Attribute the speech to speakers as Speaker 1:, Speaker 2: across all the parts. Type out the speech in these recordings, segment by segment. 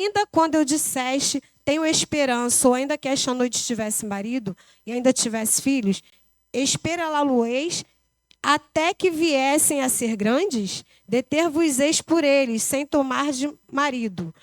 Speaker 1: ainda quando eu disseste, tenho esperança, ou ainda que esta noite tivesse marido e ainda tivesse filhos, esperá-la-lo-eis até que viessem a ser grandes, deter-vos-eis por eles, sem tomar de marido.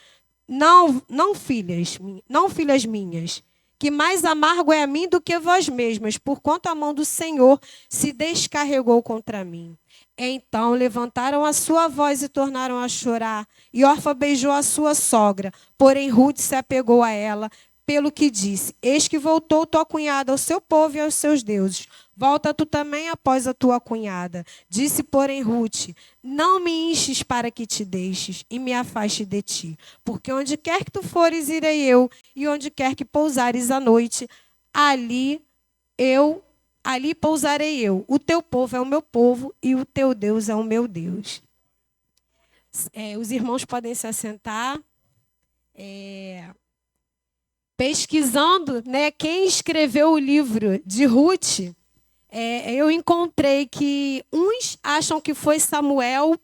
Speaker 1: Não, filhas minhas, que mais amargo é a mim do que vós mesmas, porquanto a mão do Senhor se descarregou contra mim. Então levantaram a sua voz e tornaram a chorar, e Orfa beijou a sua sogra, porém Ruth se apegou a ela, pelo que disse: eis que voltou tua cunhada ao seu povo e aos seus deuses. Volta tu também após a tua cunhada. Disse, porém, Ruth: não me enches para que te deixes e me afaste de ti, porque onde quer que tu fores, irei eu, e onde quer que pousares à noite, ali pousarei eu. O teu povo é o meu povo e o teu Deus é o meu Deus. Os irmãos podem se assentar. Pesquisando, né, quem escreveu o livro de Ruth, eu encontrei que uns acham que foi Samuel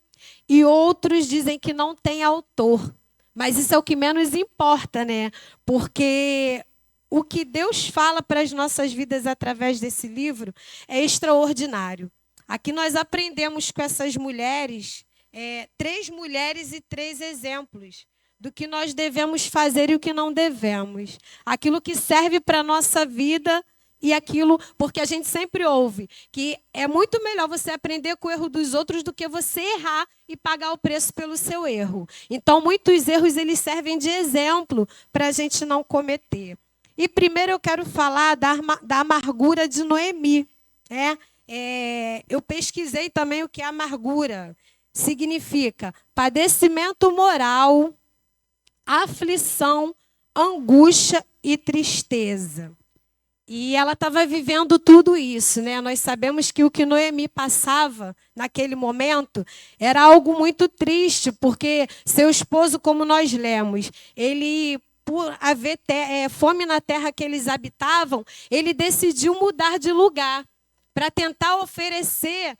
Speaker 1: e outros dizem que não tem autor. Mas isso é o que menos importa, né? Porque o que Deus fala para as nossas vidas através desse livro é extraordinário. Aqui nós aprendemos com essas mulheres, 3 mulheres e 3 exemplos do que nós devemos fazer e o que não devemos. Aquilo que serve para a nossa vida e aquilo... Porque a gente sempre ouve que é muito melhor você aprender com o erro dos outros do que você errar e pagar o preço pelo seu erro. Então, muitos erros eles servem de exemplo para a gente não cometer. E primeiro eu quero falar da amargura de Noemi. Eu pesquisei também o que é amargura. Significa padecimento moral, aflição, angústia e tristeza. E ela estava vivendo tudo isso, né? Nós sabemos que o que Noemi passava naquele momento era algo muito triste, porque seu esposo, como nós lemos, ele, por haver fome na terra que eles habitavam, ele decidiu mudar de lugar para tentar oferecer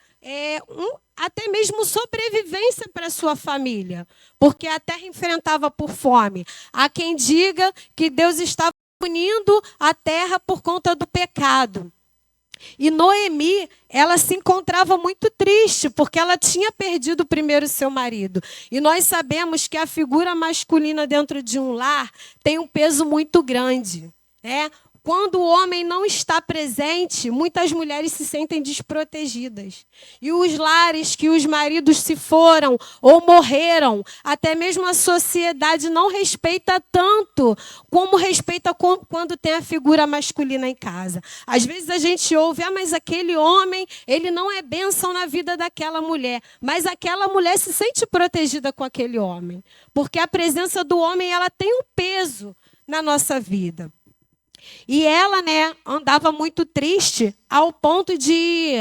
Speaker 1: até mesmo sobrevivência para sua família, porque a terra enfrentava por fome. Há quem diga que Deus estava punindo a terra por conta do pecado. E Noemi, ela se encontrava muito triste, porque ela tinha perdido primeiro seu marido. E nós sabemos que a figura masculina dentro de um lar tem um peso muito grande, né? Quando o homem não está presente, muitas mulheres se sentem desprotegidas. E os lares que os maridos se foram ou morreram, até mesmo a sociedade não respeita tanto como respeita quando tem a figura masculina em casa. Às vezes a gente ouve, mas aquele homem, ele não é bênção na vida daquela mulher. Mas aquela mulher se sente protegida com aquele homem. Porque a presença do homem, ela tem um peso na nossa vida. E ela, né, andava muito triste ao ponto de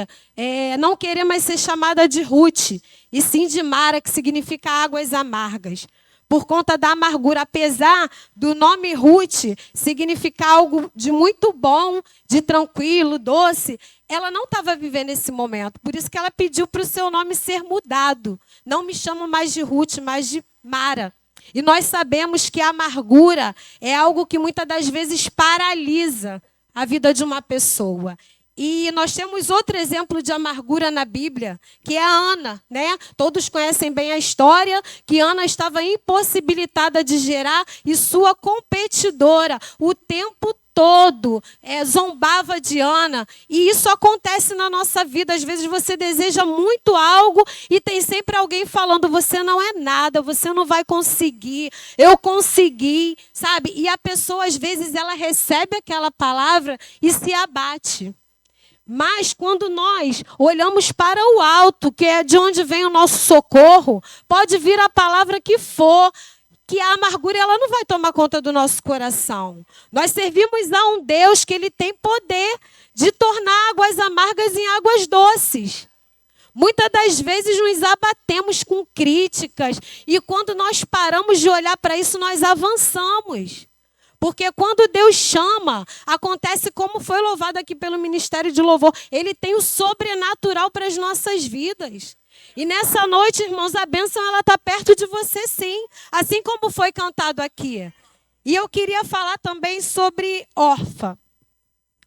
Speaker 1: não querer mais ser chamada de Ruth, e sim de Mara, que significa águas amargas. Por conta da amargura, apesar do nome Ruth significar algo de muito bom, de tranquilo, doce, ela não estava vivendo esse momento. Por isso que ela pediu para o seu nome ser mudado. Não me chamo mais de Ruth, mas de Mara. E nós sabemos que a amargura é algo que muitas das vezes paralisa a vida de uma pessoa. E nós temos outro exemplo de amargura na Bíblia, que é a Ana, né? Todos conhecem bem a história, que Ana estava impossibilitada de gerar e sua competidora o tempo todo zombava de Ana. E isso acontece na nossa vida. Às vezes você deseja muito algo e tem sempre alguém falando: você não é nada, você não vai conseguir, eu consegui, sabe? E a pessoa, às vezes, ela recebe aquela palavra e se abate. Mas quando nós olhamos para o alto, que é de onde vem o nosso socorro, pode vir a palavra que for, que a amargura ela não vai tomar conta do nosso coração. Nós servimos a um Deus que ele tem poder de tornar águas amargas em águas doces. Muitas das vezes nos abatemos com críticas e quando nós paramos de olhar para isso, nós avançamos. Porque quando Deus chama, acontece como foi louvado aqui pelo Ministério de Louvor. Ele tem o sobrenatural para as nossas vidas. E nessa noite, irmãos, a bênção ela está perto de você, sim, assim como foi cantado aqui. E eu queria falar também sobre órfã.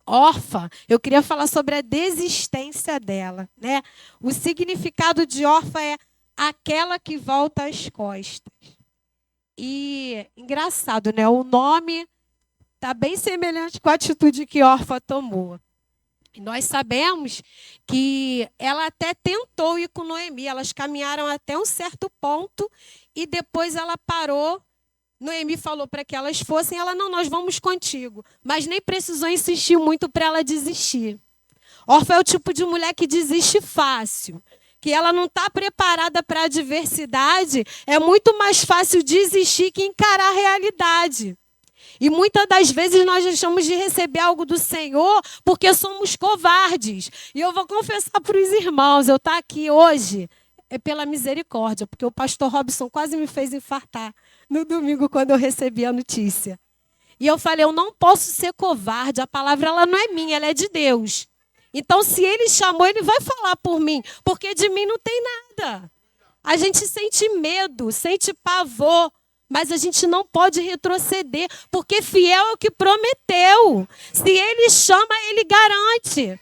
Speaker 1: Órfã, eu queria falar sobre a desistência dela, né? O significado de órfã é aquela que volta às costas. E engraçado, né? O nome está bem semelhante com a atitude que órfã tomou. E nós sabemos que ela até tentou ir com Noemi. Elas caminharam até um certo ponto e depois ela parou. Noemi falou para que elas fossem. Ela, não, nós vamos contigo. Mas nem precisou insistir muito para ela desistir. Órfã é o tipo de mulher que desiste fácil. Que ela não está preparada para a adversidade. É muito mais fácil desistir que encarar a realidade. E muitas das vezes nós deixamos de receber algo do Senhor porque somos covardes. E eu vou confessar para os irmãos, eu estou aqui hoje é pela misericórdia, porque o pastor Robson quase me fez infartar no domingo quando eu recebi a notícia. E eu falei, eu não posso ser covarde, a palavra ela não é minha, ela é de Deus. Então se ele chamou, ele vai falar por mim, porque de mim não tem nada. A gente sente medo, sente pavor. Mas a gente não pode retroceder, porque fiel é o que prometeu. Se ele chama, ele garante.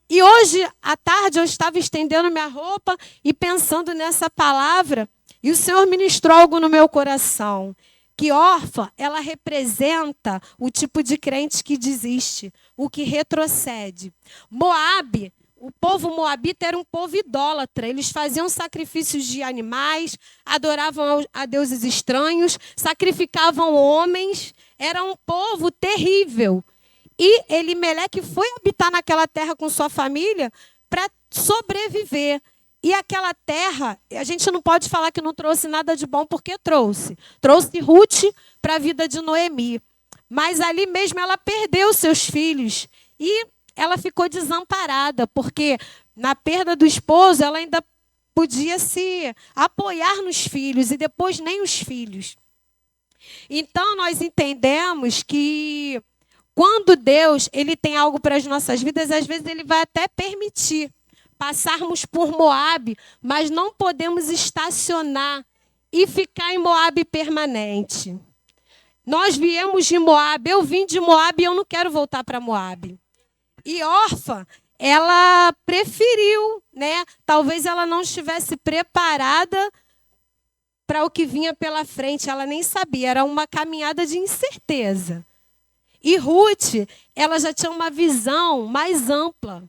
Speaker 1: E hoje, à tarde, eu estava estendendo minha roupa e pensando nessa palavra, e o Senhor ministrou algo no meu coração. Que órfã, ela representa o tipo de crente que desiste, o que retrocede. Moabe, o povo moabita era um povo idólatra. Eles faziam sacrifícios de animais, adoravam a deuses estranhos, sacrificavam homens. Era um povo terrível. E Elimeleque foi habitar naquela terra com sua família para sobreviver. E aquela terra, a gente não pode falar que não trouxe nada de bom, porque trouxe. Trouxe Ruth para a vida de Noemi. Mas ali mesmo ela perdeu seus filhos. E ela ficou desamparada, porque na perda do esposo ela ainda podia se apoiar nos filhos e depois nem os filhos. Então nós entendemos que quando Deus ele tem algo para as nossas vidas, às vezes ele vai até permitir passarmos por Moabe, mas não podemos estacionar e ficar em Moabe permanente. Nós viemos de Moabe, eu vim de Moabe e eu não quero voltar para Moabe. E órfã, ela preferiu, né? Talvez ela não estivesse preparada para o que vinha pela frente. Ela nem sabia, era uma caminhada de incerteza. E Ruth, ela já tinha uma visão mais ampla.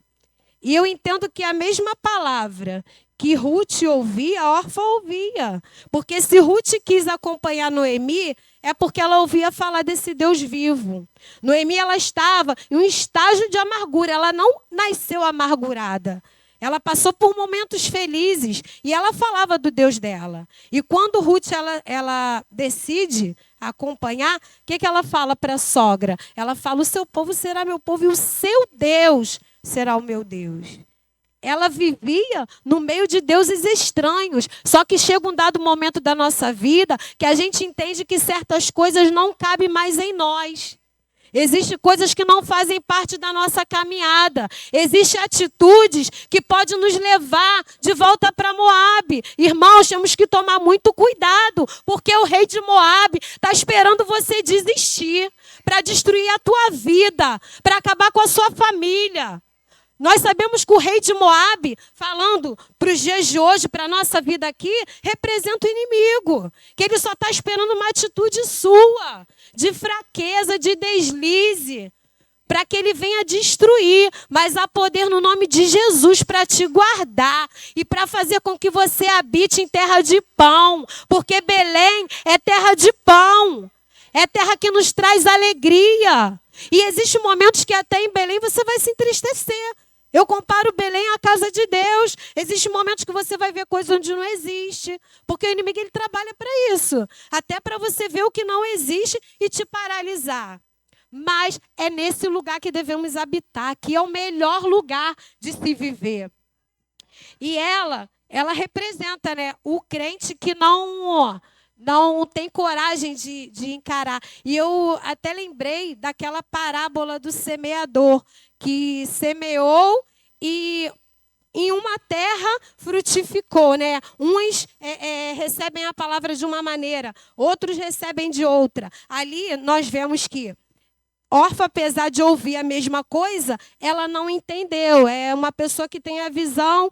Speaker 1: E eu entendo que a mesma palavra que Ruth ouvia, a órfã ouvia. Porque se Ruth quis acompanhar Noemi, é porque ela ouvia falar desse Deus vivo. Noemi, ela estava em um estágio de amargura. Ela não nasceu amargurada. Ela passou por momentos felizes e ela falava do Deus dela. E quando Ruth ela decide acompanhar, o que ela fala para a sogra? Ela fala, o seu povo será meu povo e o seu Deus será o meu Deus. Ela vivia no meio de deuses estranhos. Só que chega um dado momento da nossa vida que a gente entende que certas coisas não cabem mais em nós. Existem coisas que não fazem parte da nossa caminhada. Existem atitudes que podem nos levar de volta para Moabe. Irmãos, temos que tomar muito cuidado, porque o rei de Moabe está esperando você desistir para destruir a tua vida, para acabar com a sua família. Nós sabemos que o rei de Moabe, falando para os dias de hoje, para a nossa vida aqui, representa o inimigo. Que ele só está esperando uma atitude sua, de fraqueza, de deslize, para que ele venha destruir. Mas há poder no nome de Jesus para te guardar e para fazer com que você habite em terra de pão. Porque Belém é terra de pão. É terra que nos traz alegria. E existem momentos que até em Belém você vai se entristecer. Eu comparo Belém à casa de Deus. Existem momentos que você vai ver coisas onde não existe. Porque o inimigo ele trabalha para isso. Até para você ver o que não existe e te paralisar. Mas é nesse lugar que devemos habitar. Que é o melhor lugar de se viver. E ela representa, né, o crente que não tem coragem de encarar. E eu até lembrei daquela parábola do semeador, que semeou e em uma terra frutificou, né? Uns recebem a palavra de uma maneira, outros recebem de outra. Ali nós vemos que Orfa, apesar de ouvir a mesma coisa, ela não entendeu. É uma pessoa que tem a visão,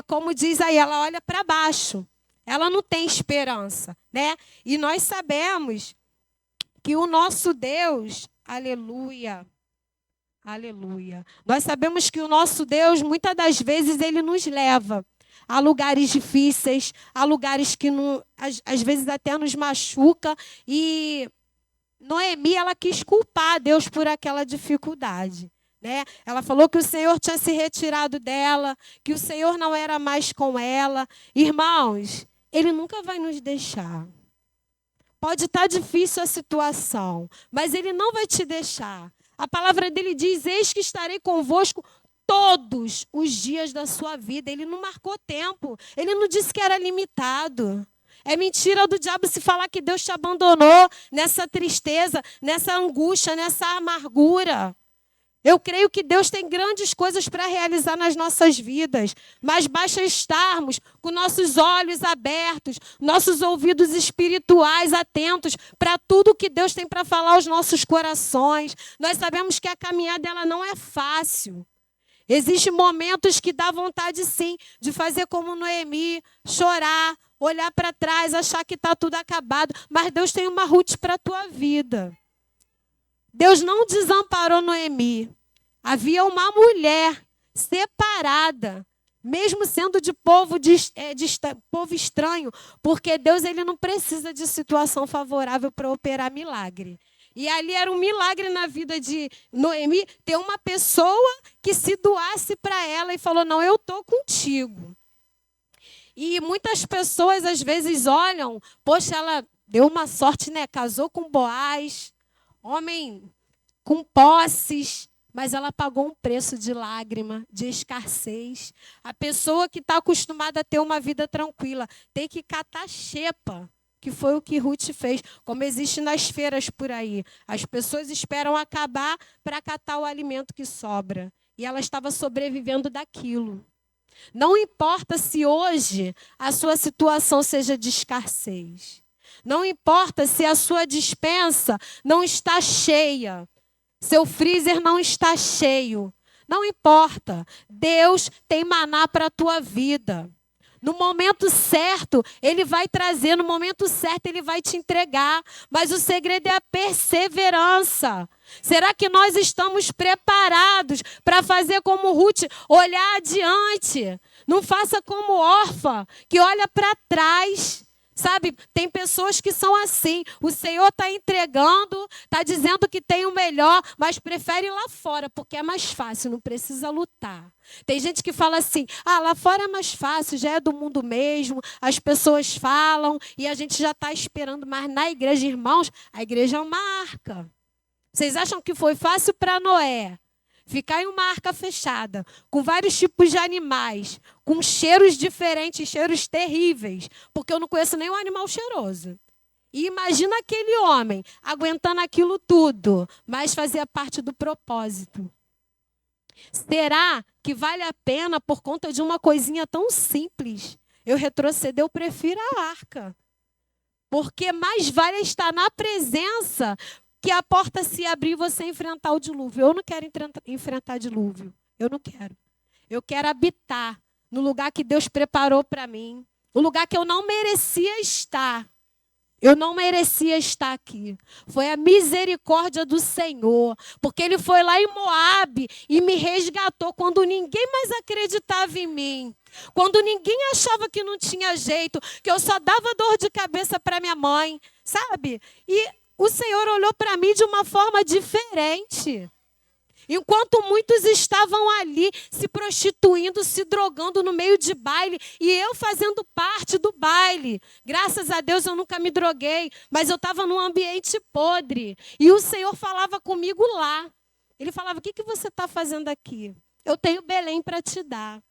Speaker 1: como diz aí, ela olha para baixo. Ela não tem esperança, né? E nós sabemos que o nosso Deus, aleluia, aleluia. Nós sabemos que o nosso Deus, muitas das vezes, ele nos leva a lugares difíceis, a lugares que às vezes até nos machuca. E Noemi, ela quis culpar Deus por aquela dificuldade, né? Ela falou que o Senhor tinha se retirado dela, que o Senhor não era mais com ela. Irmãos, Ele nunca vai nos deixar. Pode estar difícil a situação, mas Ele não vai te deixar. A palavra dele diz: eis que estarei convosco todos os dias da sua vida. Ele não marcou tempo, Ele não disse que era limitado. É mentira do diabo se falar que Deus te abandonou nessa tristeza, nessa angústia, nessa amargura. Eu creio que Deus tem grandes coisas para realizar nas nossas vidas, mas basta estarmos com nossos olhos abertos, nossos ouvidos espirituais atentos para tudo que Deus tem para falar aos nossos corações. Nós sabemos que a caminhada ela não é fácil. Existem momentos que dá vontade, sim, de fazer como Noemi, chorar, olhar para trás, achar que está tudo acabado. Mas Deus tem uma Ruth para a tua vida. Deus não desamparou Noemi. Havia uma mulher separada, mesmo sendo de povo estranho, porque Deus ele não precisa de situação favorável para operar milagre. E ali era um milagre na vida de Noemi ter uma pessoa que se doasse para ela e falou: não, eu estou contigo. E muitas pessoas às vezes olham, poxa, ela deu uma sorte, né? Casou com Boaz, homem com posses, mas ela pagou um preço de lágrima, de escassez. A pessoa que está acostumada a ter uma vida tranquila tem que catar xepa, que foi o que Ruth fez, como existe nas feiras por aí. As pessoas esperam acabar para catar o alimento que sobra. E ela estava sobrevivendo daquilo. Não importa se hoje a sua situação seja de escassez. Não importa se a sua despensa não está cheia. Seu freezer não está cheio. Não importa. Deus tem maná para a tua vida. No momento certo, Ele vai trazer. No momento certo, Ele vai te entregar. Mas o segredo é a perseverança. Será que nós estamos preparados para fazer como Ruth, olhar adiante? Não faça como Orfa, que olha para trás. Sabe, tem pessoas que são assim. O Senhor está entregando, está dizendo que tem o melhor, mas prefere ir lá fora, porque é mais fácil, não precisa lutar. Tem gente que fala assim: lá fora é mais fácil, já é do mundo mesmo, as pessoas falam e a gente já está esperando. Mas na igreja, irmãos, a igreja é uma arca. Vocês acham que foi fácil para Noé ficar em uma arca fechada, com vários tipos de animais, com cheiros diferentes, cheiros terríveis, porque eu não conheço nenhum animal cheiroso. E imagina aquele homem aguentando aquilo tudo, mas fazia parte do propósito. Será que vale a pena por conta de uma coisinha tão simples? Eu retroceder, eu prefiro a arca. Porque mais vale estar na presença que a porta se abrir e você enfrentar o dilúvio. Eu não quero enfrentar dilúvio. Eu não quero. Eu quero habitar no lugar que Deus preparou para mim. Um lugar que eu não merecia estar. Eu não merecia estar aqui. Foi a misericórdia do Senhor. Porque Ele foi lá em Moabe e me resgatou quando ninguém mais acreditava em mim. Quando ninguém achava que não tinha jeito, que eu só dava dor de cabeça para minha mãe, sabe? E o Senhor olhou para mim de uma forma diferente. Enquanto muitos estavam ali se prostituindo, se drogando no meio de baile, e eu fazendo parte do baile. Graças a Deus eu nunca me droguei, mas eu estava num ambiente podre. E o Senhor falava comigo lá. Ele falava: o que você está fazendo aqui? Eu tenho Belém para te dar.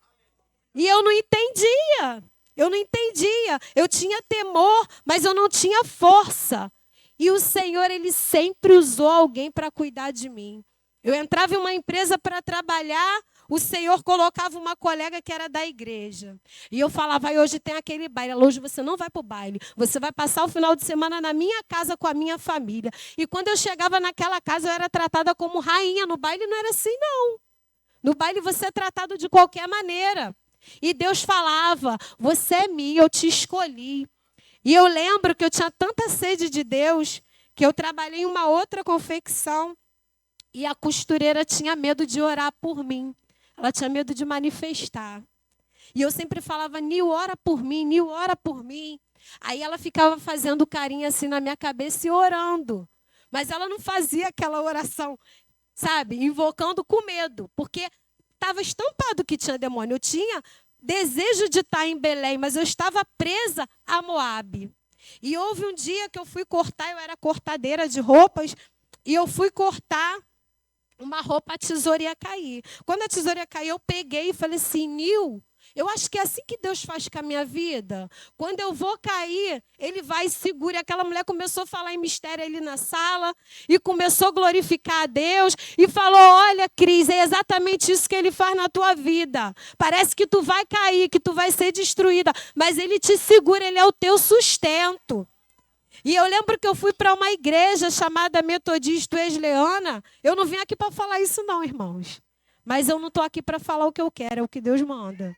Speaker 1: E eu não entendia. Eu não entendia. Eu tinha temor, mas eu não tinha força. E o Senhor, Ele sempre usou alguém para cuidar de mim. Eu entrava em uma empresa para trabalhar, o Senhor colocava uma colega que era da igreja. E eu falava, hoje tem aquele baile. Ela, hoje você não vai para o baile. Você vai passar o final de semana na minha casa com a minha família. E quando eu chegava naquela casa, eu era tratada como rainha. No baile não era assim, não. No baile você é tratado de qualquer maneira. E Deus falava, você é minha, eu te escolhi. E eu lembro que eu tinha tanta sede de Deus que eu trabalhei em uma outra confecção e a costureira tinha medo de orar por mim. Ela tinha medo de manifestar. E eu sempre falava, Nil, ora por mim, Nil, ora por mim. Aí ela ficava fazendo carinho assim na minha cabeça e orando. Mas ela não fazia aquela oração, sabe, invocando com medo, porque estava estampado que tinha demônio. Eu tinha desejo de estar em Belém, mas eu estava presa a Moabe. E houve um dia que eu fui cortar, eu era cortadeira de roupas, e eu fui cortar uma roupa, a tesoura ia cair. Quando a tesoura ia cair, eu peguei e falei assim, Nil, eu acho que é assim que Deus faz com a minha vida. Quando eu vou cair, Ele vai e segura. E aquela mulher começou a falar em mistério ali na sala e começou a glorificar a Deus e falou, olha, Cris, é exatamente isso que Ele faz na tua vida. Parece que tu vai cair, que tu vai ser destruída, mas Ele te segura, Ele é o teu sustento. E eu lembro que eu fui para uma igreja chamada Metodista Wesleyana. Eu não vim aqui para falar isso não, irmãos. Mas eu não estou aqui para falar o que eu quero, é o que Deus manda.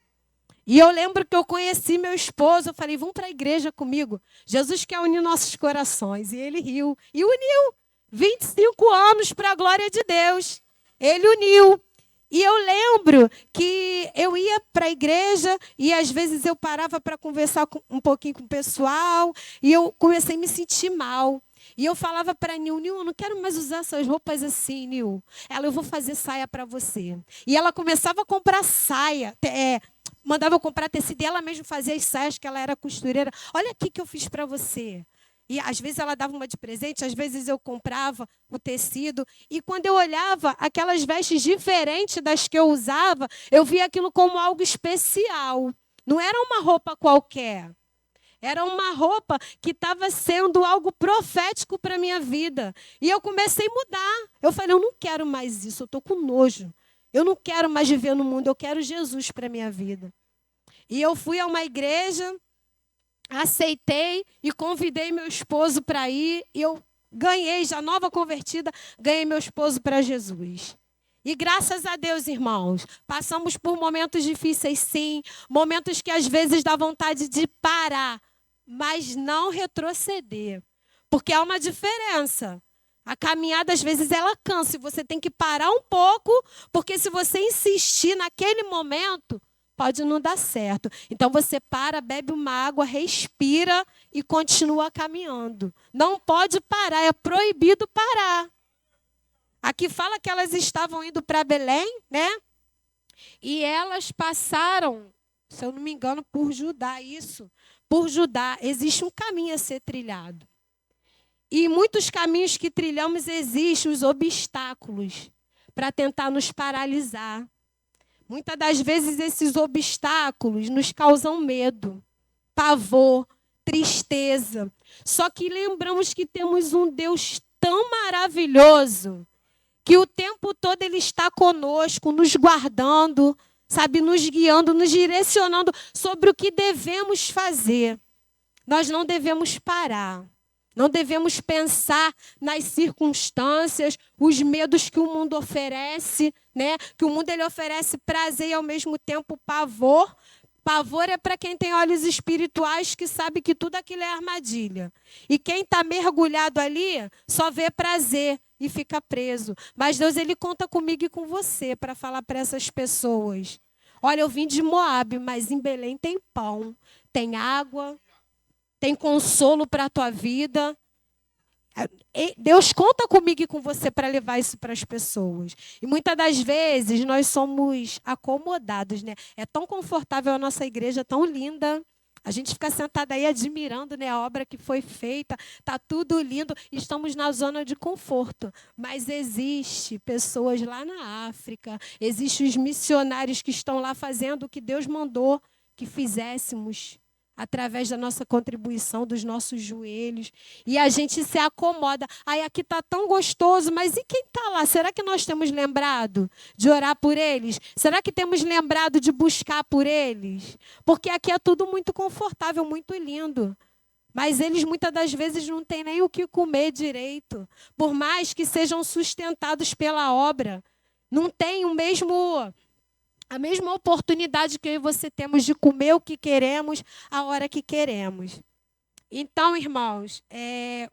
Speaker 1: E eu lembro que eu conheci meu esposo, eu falei, vamos para a igreja comigo. Jesus quer unir nossos corações. E ele riu. E uniu. 25 anos para a glória de Deus. Ele uniu. E eu lembro que eu ia para a igreja e às vezes eu parava para conversar um pouquinho com o pessoal e eu comecei a me sentir mal. E eu falava para Nil, eu não quero mais usar essas roupas assim, Nil. Ela, eu vou fazer saia para você. E ela começava a comprar saia, mandava eu comprar tecido e ela mesma fazia as saias, que ela era costureira. Olha aqui que eu fiz para você. E às vezes ela dava uma de presente, às vezes eu comprava o tecido. E quando eu olhava aquelas vestes diferentes das que eu usava, eu via aquilo como algo especial. Não era uma roupa qualquer. Era uma roupa que estava sendo algo profético para a minha vida. E eu comecei a mudar. Eu falei, eu não quero mais isso, eu estou com nojo. Eu não quero mais viver no mundo, eu quero Jesus para a minha vida. E eu fui a uma igreja, aceitei e convidei meu esposo para ir. E eu ganhei, já nova convertida, ganhei meu esposo para Jesus. E graças a Deus, irmãos, passamos por momentos difíceis, sim. Momentos que às vezes dá vontade de parar, mas não retroceder. Porque há uma diferença. A caminhada, às vezes, ela cansa e você tem que parar um pouco, porque se você insistir naquele momento, pode não dar certo. Então, você para, bebe uma água, respira e continua caminhando. Não pode parar, é proibido parar. Aqui fala que elas estavam indo para Belém, né? E elas passaram, se eu não me engano, por Judá, isso. Por Judá, existe um caminho a ser trilhado. E muitos caminhos que trilhamos existem os obstáculos para tentar nos paralisar. Muitas das vezes esses obstáculos nos causam medo, pavor, tristeza. Só que lembramos que temos um Deus tão maravilhoso que o tempo todo Ele está conosco, nos guardando, sabe, nos guiando, nos direcionando sobre o que devemos fazer. Nós não devemos parar. Não devemos pensar nas circunstâncias, os medos que o mundo oferece, né? Que o mundo ele oferece prazer e ao mesmo tempo pavor. Pavor é para quem tem olhos espirituais que sabe que tudo aquilo é armadilha. E quem está mergulhado ali só vê prazer e fica preso. Mas Deus ele conta comigo e com você para falar para essas pessoas. Olha, eu vim de Moabe, mas em Belém tem pão, tem água, tem consolo para a tua vida. Deus conta comigo e com você para levar isso para as pessoas. E muitas das vezes nós somos acomodados, né? É tão confortável a nossa igreja, tão linda. A gente fica sentado aí admirando, né, a obra que foi feita. Está tudo lindo. Estamos na zona de conforto. Mas existe pessoas lá na África. Existem os missionários que estão lá fazendo o que Deus mandou que fizéssemos. através da nossa contribuição, dos nossos joelhos. E a gente se acomoda. Ai, aqui está tão gostoso, mas e quem está lá? Será que nós temos lembrado de orar por eles? Será que temos lembrado de buscar por eles? Porque aqui é tudo muito confortável, muito lindo. Mas eles muitas das vezes não têm nem o que comer direito. Por mais que sejam sustentados pela obra, não têm a mesma oportunidade que eu e você temos de comer o que queremos, a hora que queremos. Então, irmãos,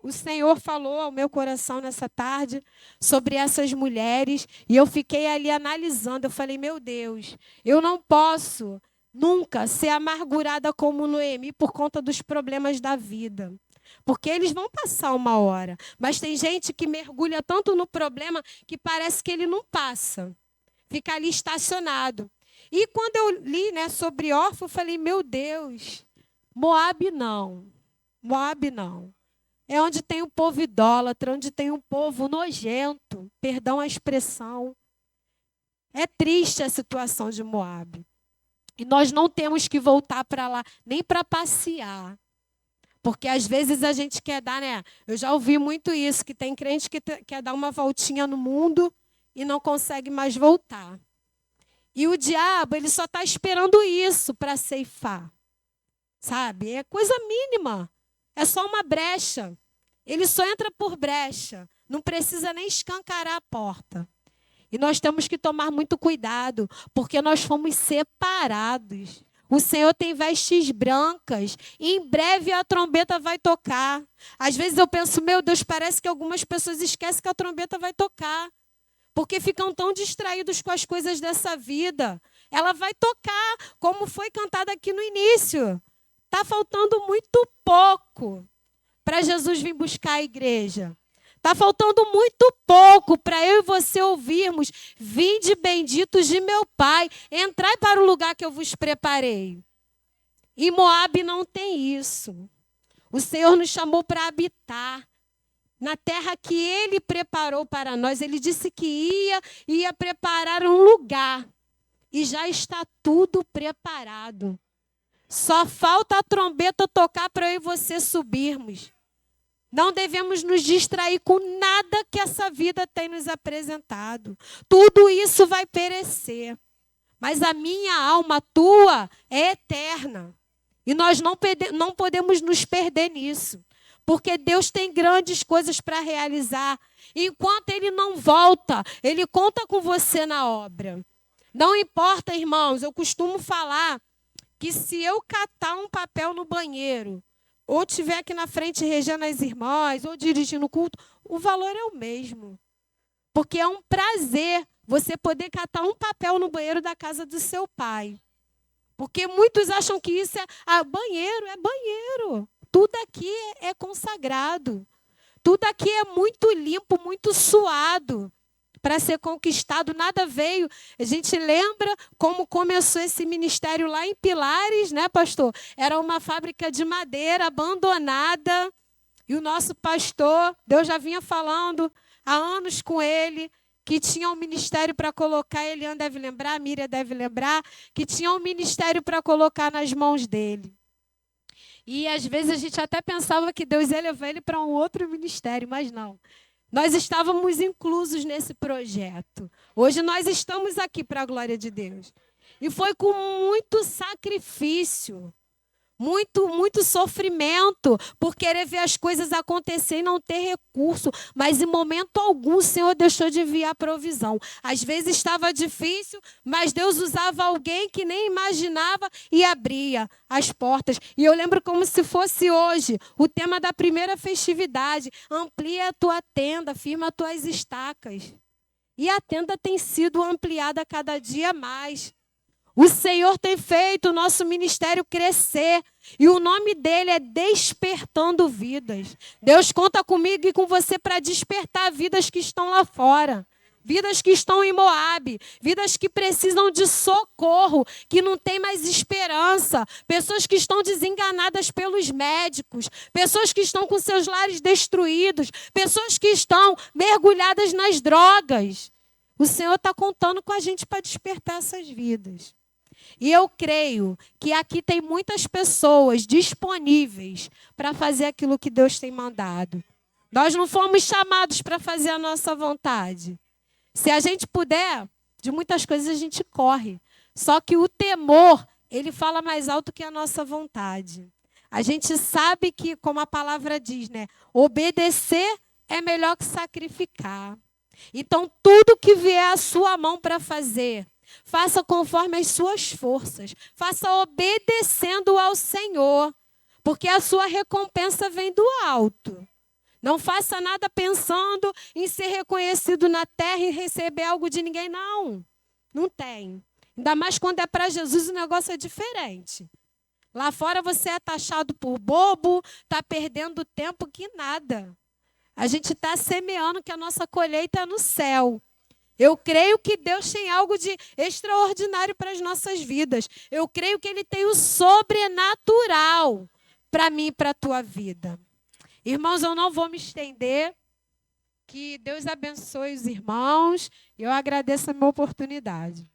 Speaker 1: o Senhor falou ao meu coração nessa tarde sobre essas mulheres, e eu fiquei ali analisando. Eu falei, meu Deus, eu não posso nunca ser amargurada como Noemi por conta dos problemas da vida. Porque eles vão passar uma hora. Mas tem gente que mergulha tanto no problema que parece que ele não passa. Fica ali estacionado. E quando eu li, sobre órfão, eu falei, meu Deus, Moabe não. Moabe não. É onde tem um povo idólatra, onde tem um povo nojento. Perdão a expressão. É triste a situação de Moabe. E nós não temos que voltar para lá, nem para passear. Porque às vezes a gente quer dar, Eu já ouvi muito isso, que tem crente que quer dar uma voltinha no mundo e não consegue mais voltar. E o diabo, ele só está esperando isso para ceifar. Sabe? É coisa mínima. É só uma brecha. Ele só entra por brecha. Não precisa nem escancarar a porta. E nós temos que tomar muito cuidado, porque nós fomos separados. O Senhor tem vestes brancas. E em breve a trombeta vai tocar. Às vezes eu penso, meu Deus, parece que algumas pessoas esquecem que a trombeta vai tocar. Porque ficam tão distraídos com as coisas dessa vida. Ela vai tocar, como foi cantada aqui no início. Está faltando muito pouco para Jesus vir buscar a igreja. Está faltando muito pouco para eu e você ouvirmos: vinde benditos de meu Pai, entrai para o lugar que eu vos preparei. E Moabe não tem isso. O Senhor nos chamou para habitar na terra que Ele preparou para nós. Ele disse que ia preparar um lugar. E já está tudo preparado. Só falta a trombeta tocar para eu e você subirmos. Não devemos nos distrair com nada que essa vida tem nos apresentado. Tudo isso vai perecer. Mas a minha alma, a tua, é eterna. E nós não podemos nos perder nisso. Porque Deus tem grandes coisas para realizar. Enquanto Ele não volta, Ele conta com você na obra. Não importa, irmãos, eu costumo falar que se eu catar um papel no banheiro, ou estiver aqui na frente regendo as irmãs, ou dirigindo o culto, o valor é o mesmo. Porque é um prazer você poder catar um papel no banheiro da casa do seu pai. Porque muitos acham que isso é banheiro. Tudo aqui é consagrado. Tudo aqui é muito limpo, muito suado para ser conquistado. Nada veio. A gente lembra como começou esse ministério lá em Pilares, né, pastor? Era uma fábrica de madeira abandonada. E o nosso pastor, Deus já vinha falando há anos com ele, que tinha um ministério para colocar, Eliane deve lembrar, a Miriam deve lembrar, que tinha um ministério para colocar nas mãos dele. E às vezes a gente até pensava que Deus ia levar ele para um outro ministério, mas não. Nós estávamos inclusos nesse projeto. Hoje nós estamos aqui para a glória de Deus. E foi com muito sacrifício, muito sofrimento, por querer ver as coisas acontecer e não ter recurso. Mas em momento algum o Senhor deixou de enviar provisão. Às vezes estava difícil, mas Deus usava alguém que nem imaginava e abria as portas. E eu lembro como se fosse hoje, o tema da primeira festividade: amplia a tua tenda, firma as tuas estacas. E a tenda tem sido ampliada cada dia mais. O Senhor tem feito o nosso ministério crescer. E o nome dele é Despertando Vidas. Deus conta comigo e com você para despertar vidas que estão lá fora. Vidas que estão em Moabe. Vidas que precisam de socorro, que não tem mais esperança. Pessoas que estão desenganadas pelos médicos. Pessoas que estão com seus lares destruídos. Pessoas que estão mergulhadas nas drogas. O Senhor está contando com a gente para despertar essas vidas. E eu creio que aqui tem muitas pessoas disponíveis para fazer aquilo que Deus tem mandado. Nós não fomos chamados para fazer a nossa vontade. Se a gente puder, de muitas coisas a gente corre. Só que o temor, ele fala mais alto que a nossa vontade. A gente sabe que, como a palavra diz, né? Obedecer é melhor que sacrificar. Então, tudo que vier à sua mão para fazer, faça conforme as suas forças. Faça obedecendo ao Senhor, porque a sua recompensa vem do alto. Não faça nada pensando em ser reconhecido na terra e receber algo de ninguém, não. Não tem. Ainda mais quando é para Jesus, o negócio é diferente. Lá fora você é taxado por bobo, está perdendo tempo que nada. A gente está semeando que a nossa colheita é no céu. Eu creio que Deus tem algo de extraordinário para as nossas vidas. Eu creio que Ele tem o sobrenatural para mim e para a tua vida. Irmãos, eu não vou me estender. Que Deus abençoe os irmãos. Eu agradeço a minha oportunidade.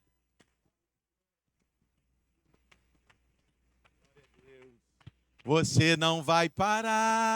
Speaker 2: Você não vai parar.